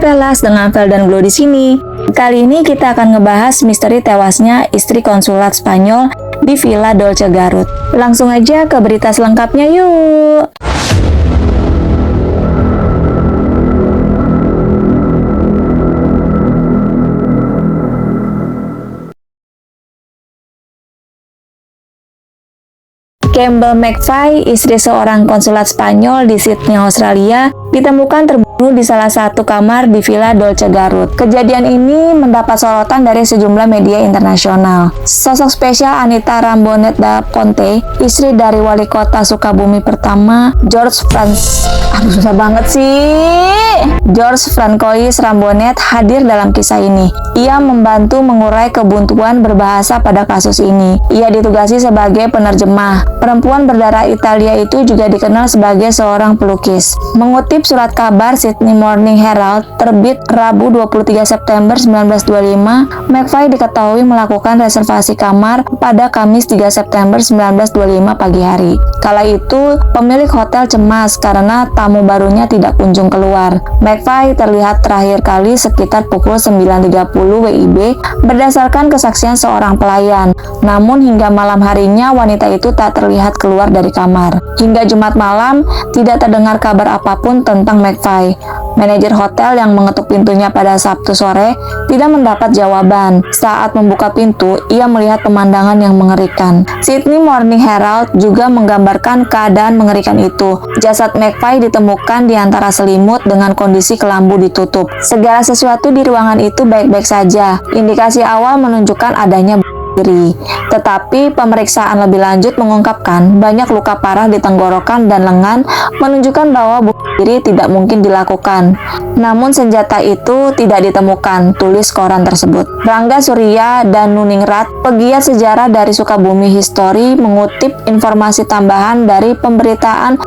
Pelas dengan Vel dan Glow di sini. Kali ini kita akan ngebahas misteri tewasnya istri konsulat Spanyol di Villa Dolce Garut. Langsung aja ke berita selengkapnya yuk. Campbell McVeigh, istri seorang konsulat Spanyol di Sydney, Australia, ditemukan terbunuh di salah satu kamar di Villa Dolce Garut. Kejadian ini mendapat sorotan dari sejumlah media internasional. Sosok spesial Anita Rambonet da Ponte, istri dari wali kota Sukabumi pertama, George Francois Rambonet, hadir dalam kisah ini. Ia membantu mengurai kebuntuan berbahasa pada kasus ini. Ia ditugasi sebagai penerjemah. Perempuan berdarah Italia itu juga dikenal sebagai seorang pelukis. Mengutip surat kabar Sydney Morning Herald terbit Rabu 23 September 1925, McVeigh diketahui melakukan reservasi kamar pada Kamis 3 September 1925 pagi hari. Kala itu, pemilik hotel cemas karena tamu barunya tidak kunjung keluar. McVeigh terlihat terakhir kali sekitar pukul 9.30 WIB berdasarkan kesaksian seorang pelayan. Namun hingga malam harinya wanita itu tak terlihat keluar dari kamar. Hingga Jumat malam, tidak terdengar kabar apapun tentang McVeigh. Manajer hotel yang mengetuk pintunya pada Sabtu sore tidak mendapat jawaban. Saat membuka pintu, ia melihat pemandangan yang mengerikan. Sydney Morning Herald juga menggambarkan keadaan mengerikan itu. Jasad McVeigh ditemukan di antara selimut dengan kondisi kelambu ditutup. Segala sesuatu di ruangan itu baik-baik saja. Indikasi awal menunjukkan adanya diri. Tetapi pemeriksaan lebih lanjut mengungkapkan banyak luka parah di tenggorokan dan lengan, menunjukkan bahwa bunuh diri tidak mungkin dilakukan. Namun senjata itu tidak ditemukan, tulis koran tersebut. Rangga Surya dan Nuningrat, pegiat sejarah dari Sukabumi History, mengutip informasi tambahan dari pemberitaan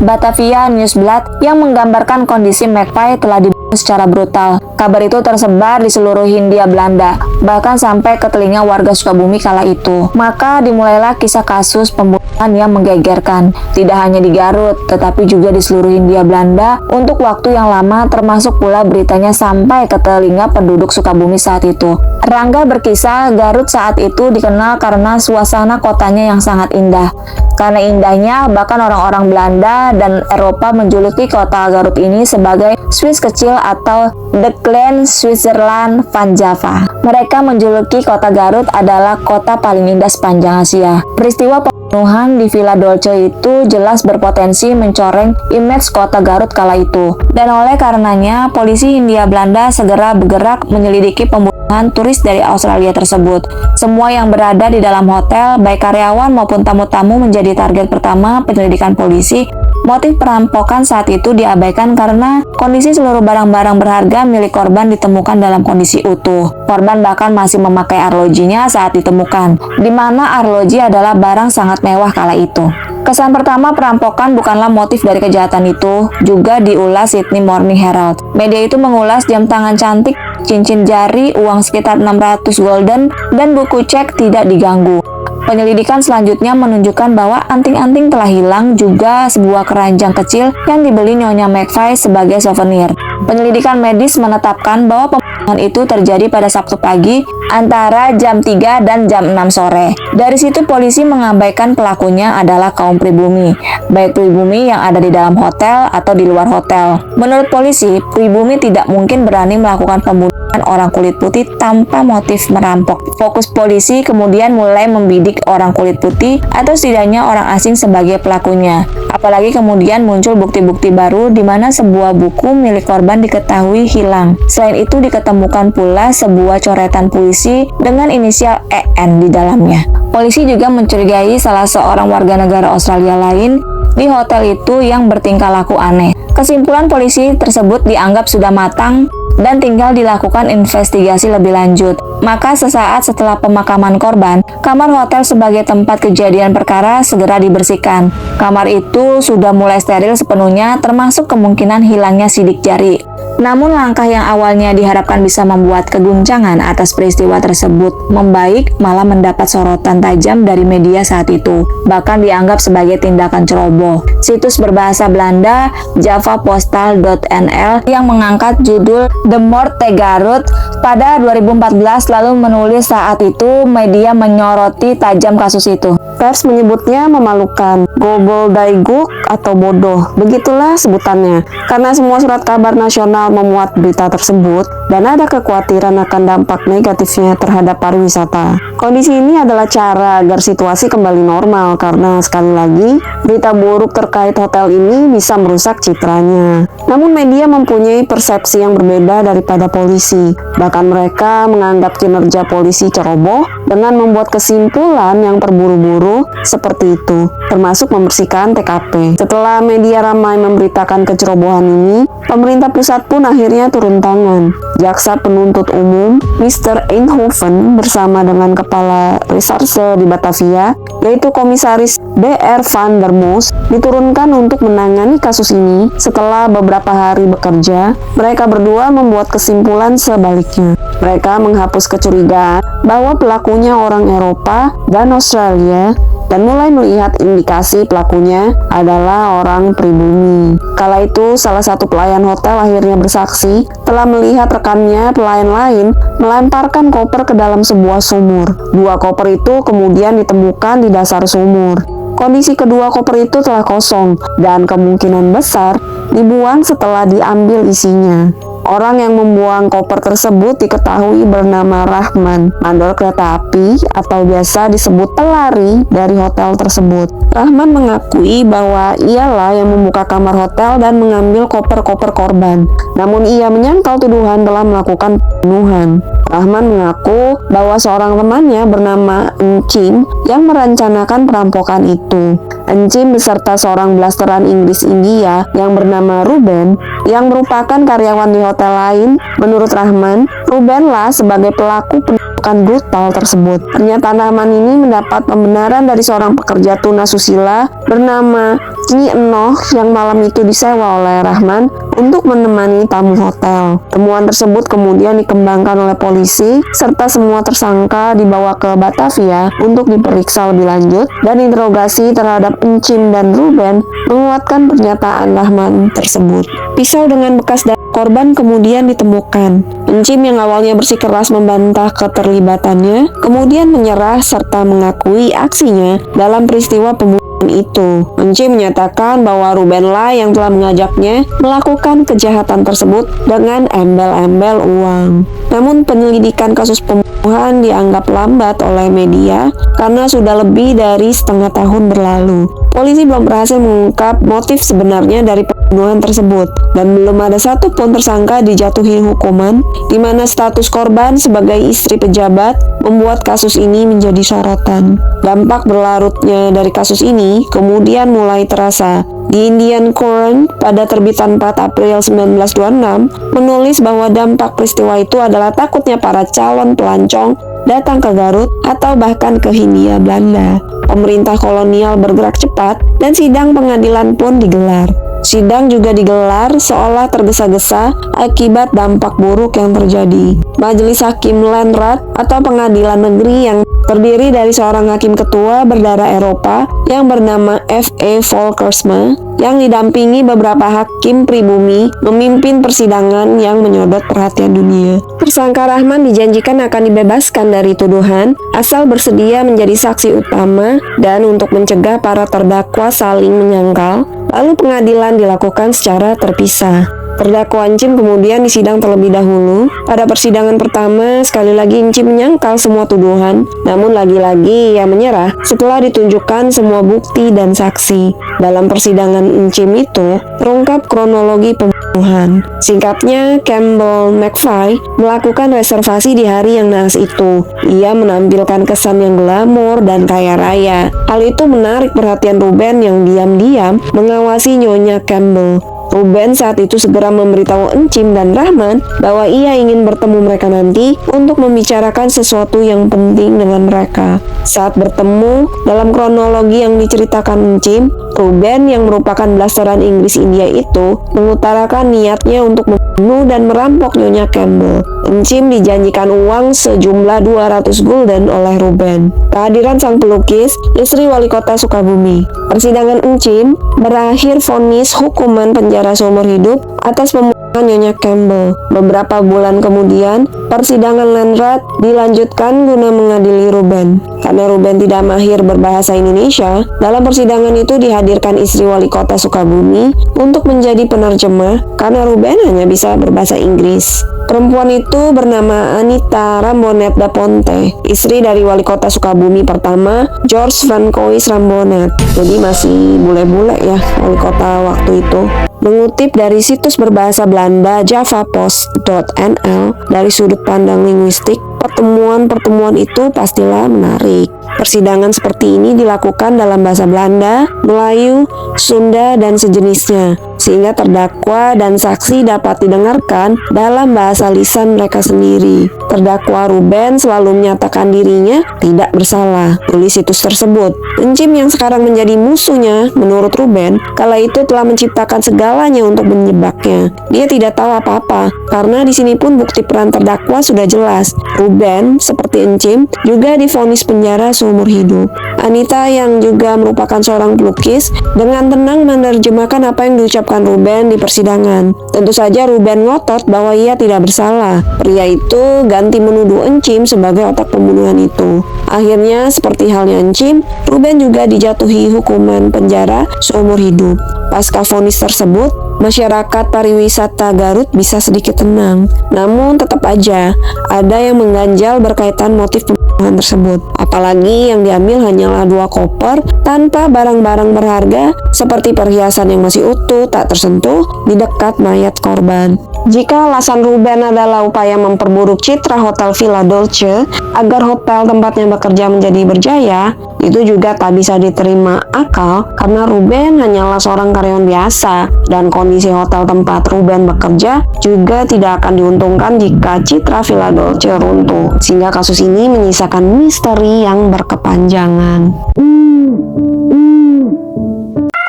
Batavia Newsblad yang menggambarkan kondisi McVeigh telah dibunuh secara brutal. Kabar itu tersebar di seluruh Hindia Belanda, bahkan sampai ke telinga warga Sukabumi kala itu. Maka dimulailah kisah kasus pembunuhan yang menggegerkan, tidak hanya di Garut, tetapi juga di seluruh Hindia Belanda untuk waktu yang lama, termasuk pula beritanya sampai ke telinga penduduk Sukabumi saat itu. Rangga berkisah, Garut saat itu dikenal karena suasana kotanya yang sangat indah. Karena indahnya, bahkan orang-orang Belanda dan Eropa menjuluki kota Garut ini sebagai Swiss kecil atau The Klein Switzerland van Java. Mereka menjuluki kota Garut adalah kota paling indah sepanjang Asia. Peristiwa pembunuhan di Villa Dolce itu jelas berpotensi mencoreng image kota Garut kala itu. Dan oleh karenanya, polisi Hindia Belanda segera bergerak menyelidiki pembunuhan turis dari Australia tersebut. Semua yang berada di dalam hotel, baik karyawan maupun tamu-tamu, menjadi target pertama penyelidikan polisi. Motif perampokan saat itu diabaikan karena kondisi seluruh barang-barang berharga milik korban ditemukan dalam kondisi utuh. Korban bahkan masih memakai arlojinya saat ditemukan, di mana arloji adalah barang sangat mewah kala itu. Kesan pertama perampokan bukanlah motif dari kejahatan itu, juga diulas Sydney Morning Herald. Media itu mengulas jam tangan cantik, cincin jari, uang sekitar 600 golden, dan buku cek tidak diganggu. Penyelidikan selanjutnya menunjukkan bahwa anting-anting telah hilang, juga sebuah keranjang kecil yang dibeli Nyonya McVeigh sebagai souvenir. Penyelidikan medis menetapkan bahwa pembunuhan itu terjadi pada Sabtu pagi antara jam 3 dan jam 6 sore. Dari situ polisi mengabaikan pelakunya adalah kaum pribumi, baik pribumi yang ada di dalam hotel atau di luar hotel. Menurut polisi, pribumi tidak mungkin berani melakukan pembunuhan orang kulit putih tanpa motif merampok. Fokus polisi kemudian mulai membidik orang kulit putih atau setidaknya orang asing sebagai pelakunya. Apalagi kemudian muncul bukti-bukti baru di mana sebuah buku milik korban diketahui hilang. Selain itu diketemukan pula sebuah coretan puisi dengan inisial EN di dalamnya. Polisi juga mencurigai salah seorang warga negara Australia lain di hotel itu yang bertingkah laku aneh. Kesimpulan polisi tersebut dianggap sudah matang dan tinggal dilakukan investigasi lebih lanjut. Maka sesaat setelah pemakaman korban, kamar hotel sebagai tempat kejadian perkara segera dibersihkan. Kamar itu sudah mulai steril sepenuhnya, termasuk kemungkinan hilangnya sidik jari. Namun langkah yang awalnya diharapkan bisa membuat keguncangan atas peristiwa tersebut membaik malah mendapat sorotan tajam dari media saat itu, bahkan dianggap sebagai tindakan ceroboh. Situs berbahasa Belanda javapostal.nl yang mengangkat judul The Moord te Garut pada 2014 lalu menulis saat itu media menyoroti tajam kasus itu. Pers menyebutnya memalukan, goboldaiguk atau bodoh, begitulah sebutannya. Karena semua surat kabar nasional memuat berita tersebut dan ada kekhawatiran akan dampak negatifnya terhadap pariwisata. Kondisi ini adalah cara agar situasi kembali normal karena sekali lagi berita buruk terkait hotel ini bisa merusak citranya. Namun media mempunyai persepsi yang berbeda daripada polisi. Bahkan mereka menganggap kinerja polisi ceroboh dengan membuat kesimpulan yang terburu-buru seperti itu, termasuk membersihkan TKP. Setelah media ramai memberitakan kecerobohan ini, pemerintah pusat pun akhirnya turun tangan. Jaksa penuntut umum, Mr. Eindhoven, bersama dengan Kepala Reserse di Batavia, yaitu Komisaris B.R. van der Moos, diturunkan untuk menangani kasus ini. Setelah beberapa hari bekerja, mereka berdua membuat kesimpulan sebaliknya. Mereka menghapus kecurigaan bahwa pelakunya orang Eropa dan Australia dan mulai melihat indikasi pelakunya adalah orang pribumi. Kala itu, salah satu pelayan hotel akhirnya bersaksi telah melihat rekannya pelayan lain melemparkan koper ke dalam sebuah sumur. Dua koper itu kemudian ditemukan di dasar sumur. Kondisi kedua koper itu telah kosong dan kemungkinan besar dibuang setelah diambil isinya. Orang yang membuang koper tersebut diketahui bernama Rahman, mandor kereta api atau biasa disebut pelari dari hotel tersebut. Rahman mengakui bahwa ialah yang membuka kamar hotel dan mengambil koper-koper korban. Namun ia menyangkal tuduhan telah melakukan pembunuhan. Rahman mengaku bahwa seorang temannya bernama Encim yang merencanakan perampokan itu. Encim beserta seorang blasteran Inggris India yang bernama Ruben yang merupakan karyawan di hotel lain. Menurut Rahman, Rubenlah sebagai pelaku penembakan brutal tersebut. Pernyataan Rahman ini mendapat pembenaran dari seorang pekerja tuna susila bernama Nyi Enoh yang malam itu disewa oleh Rahman untuk menemani tamu hotel. Temuan tersebut kemudian dikembangkan oleh polisi serta semua tersangka dibawa ke Batavia untuk diperiksa lebih lanjut dan interogasi terhadap Encim dan Ruben menguatkan pernyataan Rahman tersebut. Pisau dengan bekas darah korban kemudian ditemukan. Encim yang awalnya bersikeras membantah keterlibatannya kemudian menyerah serta mengakui aksinya dalam peristiwa pembunuhan itu. Encim menyatakan bahwa Rubenlah yang telah mengajaknya melakukan kejahatan tersebut dengan embel-embel uang. Namun penyelidikan kasus pembunuhan dianggap lambat oleh media karena sudah lebih dari setengah tahun berlalu. Polisi belum berhasil mengungkap motif sebenarnya dari pembunuhan tersebut dan belum ada satupun tersangka dijatuhi hukuman, di mana status korban sebagai istri pejabat membuat kasus ini menjadi sorotan. Dampak berlarutnya dari kasus ini kemudian mulai terasa. Di Indian Current pada terbitan 4 April 1926 menulis bahwa dampak peristiwa itu adalah takutnya para calon pelancong datang ke Garut atau bahkan ke Hindia Belanda. Pemerintah kolonial bergerak cepat dan sidang pengadilan pun digelar. Sidang juga digelar seolah tergesa-gesa akibat dampak buruk yang terjadi. Majelis Hakim Landrat atau pengadilan negeri yang terdiri dari seorang hakim ketua berdarah Eropa yang bernama F.A. Volkersma yang didampingi beberapa hakim pribumi memimpin persidangan yang menyodot perhatian dunia. Tersangka Rahman dijanjikan akan dibebaskan dari tuduhan asal bersedia menjadi saksi utama dan untuk mencegah para terdakwa saling menyangkal. Lalu pengadilan dilakukan secara terpisah. Terdakwa Encim kemudian disidang terlebih dahulu. Pada persidangan pertama, sekali lagi Encim menyangkal semua tuduhan, namun lagi-lagi ia menyerah setelah ditunjukkan semua bukti dan saksi. Dalam persidangan Encim itu, terungkap kronologi pembunuhan. Singkatnya, Campbell McFay melakukan reservasi di hari yang naas itu. Ia menampilkan kesan yang glamor dan kaya raya. Hal itu menarik perhatian Ruben yang diam-diam mengawasi Nyonya Campbell. Ruben saat itu segera memberitahu Encim dan Rahman bahwa ia ingin bertemu mereka nanti untuk membicarakan sesuatu yang penting dengan mereka. Saat bertemu, dalam kronologi yang diceritakan Encim, Ruben yang merupakan blasteran Inggris India itu mengutarakan niatnya untuk membunuh dan merampok Nyonya Campbell. Encim dijanjikan uang sejumlah 200 gulden oleh Ruben. Kehadiran sang pelukis, istri wali kota Sukabumi. Persidangan Encim berakhir vonis hukuman penjara seumur hidup atas pembunuhan Nyonya Campbell. Beberapa bulan kemudian, persidangan Landrat dilanjutkan guna mengadili Ruben. Karena Ruben tidak mahir berbahasa Indonesia, dalam persidangan itu dihadirkan istri wali kota Sukabumi untuk menjadi penerjemah karena Ruben hanya bisa berbahasa Inggris. Perempuan itu bernama Anita Rambonet da Ponte, istri dari wali kota Sukabumi pertama, George Francois Rambonet. Jadi masih bule-bule ya wali kota waktu itu. Mengutip dari situs berbahasa Belanda javapost.nl, dari sudut pandang linguistik, pertemuan-pertemuan itu pastilah menarik. Persidangan seperti ini dilakukan dalam bahasa Belanda, Melayu, Sunda, dan sejenisnya, sehingga terdakwa dan saksi dapat didengarkan dalam bahasa lisan mereka sendiri. Terdakwa Ruben selalu menyatakan dirinya tidak bersalah, tulis situs tersebut. Encim yang sekarang menjadi musuhnya, menurut Ruben, kala itu telah menciptakan segalanya untuk menyebabnya. Dia tidak tahu apa-apa, karena di sini pun bukti peran terdakwa sudah jelas. Ruben, seperti Encim, juga divonis penjara seumur hidup. Anita yang juga merupakan seorang pelukis, dengan tenang menerjemahkan apa yang diucapkan Ruben di persidangan. Tentu saja Ruben ngotot bahwa ia tidak bersalah. Pria itu ganti menuduh Encim sebagai otak pembunuhan itu. Akhirnya, seperti halnya Encim, Ruben juga dijatuhi hukuman penjara seumur hidup. Pasca vonis tersebut, masyarakat pariwisata Garut bisa sedikit tenang. Namun tetap aja ada yang mengganjal berkaitan motif pembunuhan tersebut. Apalagi yang diambil hanyalah 2 koper tanpa barang-barang berharga seperti perhiasan yang masih utuh tak tersentuh di dekat mayat korban. Jika alasan Ruben adalah upaya memperburuk citra Hotel Villa Dolce agar hotel tempatnya bekerja menjadi berjaya, itu juga tak bisa diterima akal karena Ruben hanyalah seorang karyawan biasa dan kondisi hotel tempat Ruben bekerja juga tidak akan diuntungkan jika citra Villa Dolce runtuh, sehingga kasus ini menyisakan misteri yang berkepanjangan.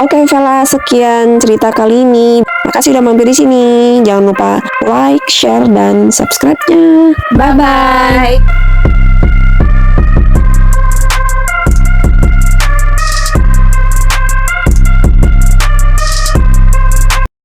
Oke, Vela, sekian cerita kali ini. Makasih udah mampir di sini. Jangan lupa like, share, dan subscribe-nya. Bye-bye.